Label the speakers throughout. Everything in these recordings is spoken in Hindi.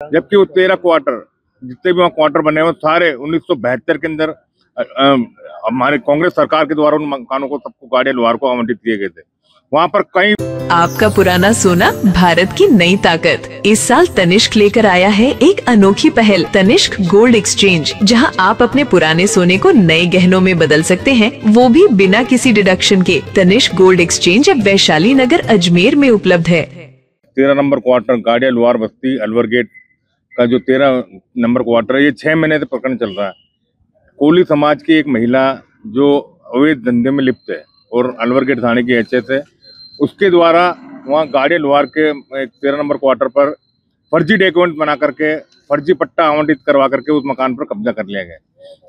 Speaker 1: जबकि वो 13 क्वार्टर जितने भी वहाँ क्वार्टर बने हुए सारे 1972 के अंदर हमारे कांग्रेस सरकार के द्वारा उन मकानों को सबको गाड़िया लोहार को आवंटित किए गए थे। वहाँ पर कई
Speaker 2: आपका पुराना सोना भारत की नई ताकत। इस साल तनिष्क लेकर आया है एक अनोखी पहल, तनिष्क गोल्ड एक्सचेंज, जहां आप अपने पुराने सोने को नए गहनों में बदल सकते हैं, वो भी बिना किसी डिडक्शन के। तनिष्क गोल्ड एक्सचेंज अब वैशाली नगर अजमेर में उपलब्ध है।
Speaker 1: 13 नंबर क्वार्टर गाड़िया लोहार बस्ती अलवर गेट का जो 13 नंबर क्वार्टर है, ये 6 महीने से प्रकरण चल रहा है। कोली समाज की एक महिला जो अवैध धंधे में लिप्त है और अलवर गेट थाने की एचएस है, उसके द्वारा वहाँ गाड़िया लोहार के 13 नंबर क्वार्टर पर फर्जी डॉक्यूमेंट बना करके फर्जी पट्टा आवंटित करवा करके उस मकान पर कब्जा कर लिया गया।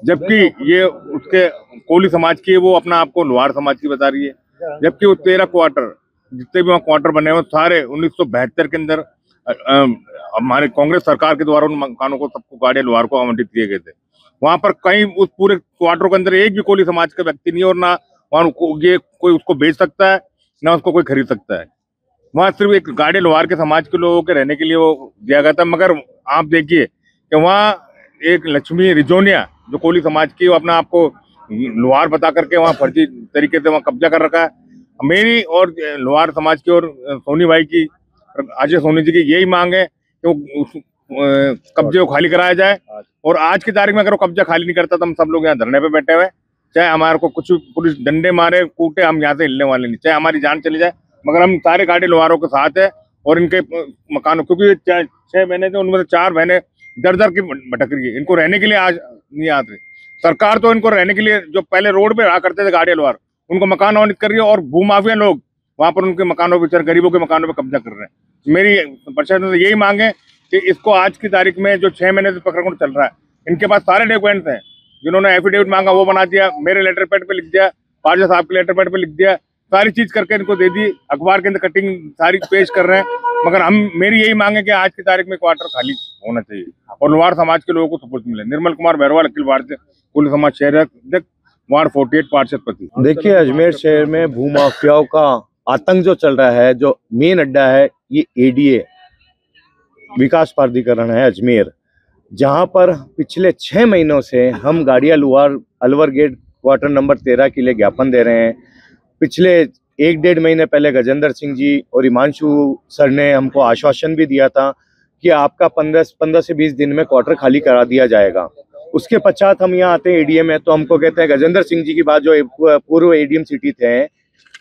Speaker 1: जबकि ये उसके कोली समाज की है, वो अपना आपको लोहार समाज की बता रही है। जबकि वो 13 क्वार्टर जितने भी वहाँ क्वार्टर बने हुए सारे 1972 के अंदर हमारे कांग्रेस सरकार के द्वारा उन मकानों को सबको गाड़िया लोहार को आवंटित किए गए थे। वहाँ पर कहीं उस पूरे क्वार्टर के अंदर एक भी कोली समाज का व्यक्ति नहीं, और ना वहाँ ये कोई उसको बेच सकता है ना उसको कोई खरीद सकता है। वहाँ सिर्फ एक गाड़िया लोहार के समाज के लोगों के रहने के लिए वो दिया गया था। मगर आप देखिए कि वहाँ एक लक्ष्मी रिजोनिया जो कोली समाज की, वो अपना आपको लोहार बता करके वहाँ फर्जी तरीके से वहाँ कब्जा कर रखा है। मेरी और लोहार समाज की और सोनी भाई की, अजय सोनी जी की यही मांग है कि उस कब्जे को खाली कराया जाए। और आज की तारीख में अगर वो कब्जा खाली नहीं करता तो हम सब लोग यहाँ धरने पे बैठे हुए, चाहे हमारे को कुछ पुलिस डंडे मारे कूटे, हम यहाँ से हिलने वाले नहीं, चाहे हमारी जान चली जाए, मगर हम सारे गाड़ी लोहारों के साथ है। और इनके मकानों, क्योंकि 6 महीने थे, उनमें से 4 महीने दर दर की भटक रही है, इनको रहने के लिए आज नहीं आते। सरकार तो इनको रहने के लिए जो पहले रोड पे रहा करते थे गाड़िया लोहार, उनको मकान आवंटित कर रही है, और भूमाफिया लोग वहाँ पर उनके मकानों पर, गरीबों के मकानों पर कब्जा कर रहे हैं। मेरी प्रशासन से यही मांग है कि इसको आज की तारीख में जो 6 महीने से प्रकरण चल रहा है, इनके पास सारे डॉक्यूमेंट्स हैं। जिन्होंने एफिडेविट मांगा वो बना दिया, मेरे लेटर पैड पे लिख दिया, पारजा साहब के लेटर पैड पे लिख दिया, सारी चीज करके इनको दे दी, अखबार के अंदर कटिंग सारी पेश कर रहे हैं। मगर मेरी यही मांग है कि आज की तारीख में क्वार्टर खाली होना चाहिए और लोहार समाज के लोगों को सपोर्ट मिले। निर्मल कुमार बैरवाल, अखिल भारतीय कुल समाज शहर अध्यक्ष, वार्ड 48, पार्षद पति।
Speaker 3: देखिए, अजमेर शहर में भूमाफियाओं का आतंक जो चल रहा है, जो मेन अड्डा है ये एडीए विकास प्राधिकरण है अजमेर, जहां पर पिछले 6 महीनों से हम गाड़िया लोहार अलवर गेट क्वार्टर नंबर 13 के लिए ज्ञापन दे रहे हैं। पिछले 1-1.5 महीने पहले गजेंद्र सिंह जी और हिमांशु सर ने हमको आश्वासन भी दिया था कि आपका 15 से 20 दिन में क्वार्टर खाली करा दिया जाएगा। उसके पश्चात हम यहाँ आते हैं एडीएम में, तो हमको कहते हैं गजेंद्र सिंह जी की बात, जो पूर्व एडीएम सिटी थे,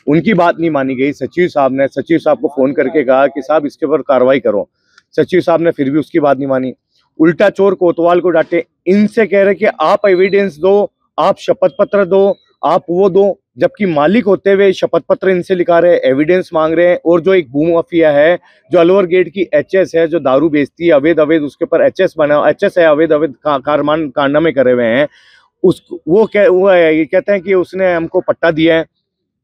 Speaker 3: उनकी बात नहीं मानी गई। सचिव साहब को फोन करके कहा कि साहब इसके ऊपर कार्रवाई करो। सचिव साहब ने फिर भी उसकी बात नहीं मानी। उल्टा चोर कोतवाल को डांटे, इनसे कह रहे कि आप एविडेंस दो, आप शपथ पत्र दो, आप वो दो, जबकि मालिक होते हुए शपथ पत्र इनसे लिखा रहे, एविडेंस मांग रहे हैं। और जो एक भूमाफिया है, जो अलवर गेट की एचएस है, जो दारू बेचती है अवैध उसके ऊपर एचएस है, अवैध कारनामे करे हुए हैं, वो ये कहते हैं कि उसने हमको पट्टा दिया है।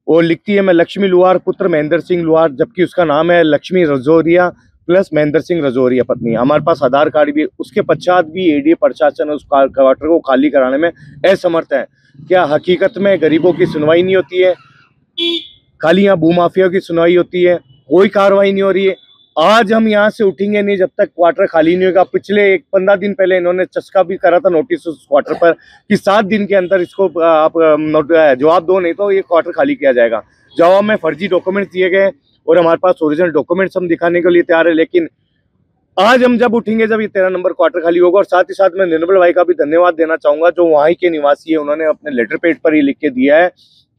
Speaker 3: और लिखती है, मैं लक्ष्मी लोहार पुत्र महेंद्र सिंह लोहार, जबकि उसका नाम है लक्ष्मी रजौरिया प्लस महेंद्र सिंह रजौरिया पत्नी। हमारे पास आधार कार्ड भी। उसके पश्चात भी एडीए प्रशासन उस क्वार्टर को खाली कराने में असमर्थ है। क्या हकीकत में गरीबों की सुनवाई नहीं होती है? खाली यहाँ भूमाफिया की सुनवाई होती है, कोई कार्रवाई नहीं हो रही है। आज हम यहाँ से उठेंगे नहीं जब तक क्वार्टर खाली नहीं होगा। पिछले 15 दिन पहले इन्होंने चस्का भी करा था नोटिस उस क्वार्टर पर कि 7 दिन के अंदर इसको आप जवाब दो, नहीं तो ये क्वार्टर खाली किया जाएगा। जवाब में फर्जी डॉक्यूमेंट्स दिए गए और हमारे पास ओरिजिनल डॉक्यूमेंट्स हम दिखाने के लिए तैयार है। लेकिन आज हम जब उठेंगे जब ये 13 नंबर क्वार्टर खाली होगा। और साथ ही साथ मैं निर्मल भाई का भी धन्यवाद देना चाहूंगा, जो वहीं के निवासी है। उन्होंने अपने लेटर पैड पर ही लिख के दिया है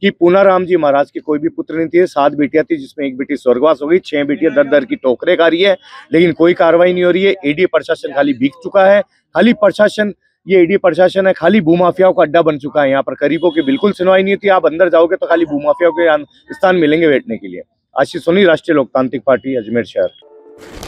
Speaker 3: कि पूनाराम जी महाराज के कोई भी पुत्र नहीं थे, 7 बेटियां थी, जिसमें 1 बेटी स्वर्गवास हो गई, 6 बेटियां दर दर की टोकरे खा रही है, लेकिन कोई कार्रवाई नहीं हो रही है। एडीए प्रशासन खाली बिक चुका है। खाली प्रशासन, ये एडीए प्रशासन है, खाली भूमाफियाओं का अड्डा बन चुका है। यहाँ पर गरीबों की बिल्कुल सुनवाई नहीं होती। आप अंदर जाओगे तो खाली भूमाफियाओं के स्थान मिलेंगे बैठने के लिए। आशीष सोनी, राष्ट्रीय लोकतांत्रिक पार्टी, अजमेर शहर।